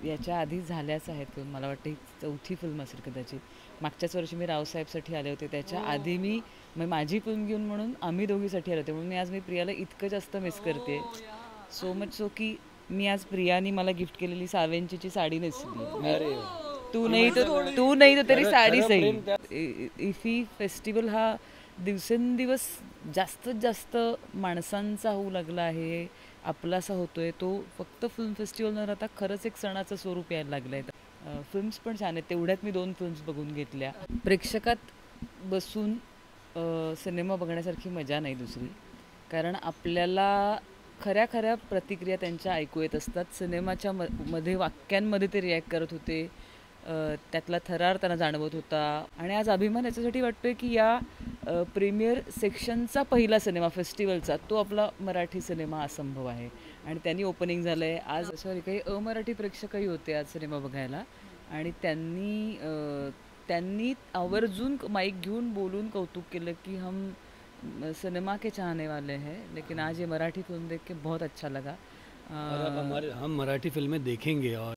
याच्या आधी झाल्याच आहेत फिल्म. मला वाटतं ही चौथी फिल्म असेल कदाचित. मागच्याच वर्षी मी रावसाहेबसाठी आले होते. त्याच्या आधी मी माझी फिल्म घेऊन म्हणून आम्ही दोघीसाठी आले होते. म्हणून आज मी प्रियाला इतकं जास्त मिस करते. सो मच सो की मी आज प्रियानी मला गिफ्ट केलेली सावेंचीची साडी नेसली. तू नाही तर तरी साडी सही. इफी फेस्टिवल हा दिवसेंदिवस जास्तीत जास्त माणसांचा होऊ लागला आहे, आपलासा होतोय. तो फक्त फिल्म फेस्टिवल न राहता खरंच एक सणाचं स्वरूप यायला लागलं आहे. फिल्म्स पण छान आहेत. तेवढ्यात मी 2 फिल्म्स बघून घेतल्या. प्रेक्षकात बसून सिनेमा बघण्यासारखी मजा नाही दुसरी. कारण आपल्याला खऱ्या खऱ्या प्रतिक्रिया त्यांच्या ऐकू येत असतात. सिनेमाच्या मध्ये वाक्यांमध्ये ते रिॲक्ट करत होते. त्यातला थरार त्यांना जाणवत होता. आणि आज अभिमान याच्यासाठी वाटतोय की या प्रीमियर सेक्शनचा पहिला सिनेमा फेस्टिवलचा तो आपला मराठी सिनेमा असंभव आहे. आणि त्यांनी ओपनिंग झालं आहे आज. सॉरी, काही अमराठी प्रेक्षकही होते आज सिनेमा बघायला. आणि त्यांनी आवर्जून माईक घेऊन बोलून कौतुक केलं की हम सिनेमा के चाहने वाले हैं, लेकिन आज ये मराठी फिल्म देख के बहुत अच्छा लगा. और अब हम मराठी फिल्में देखेंगे और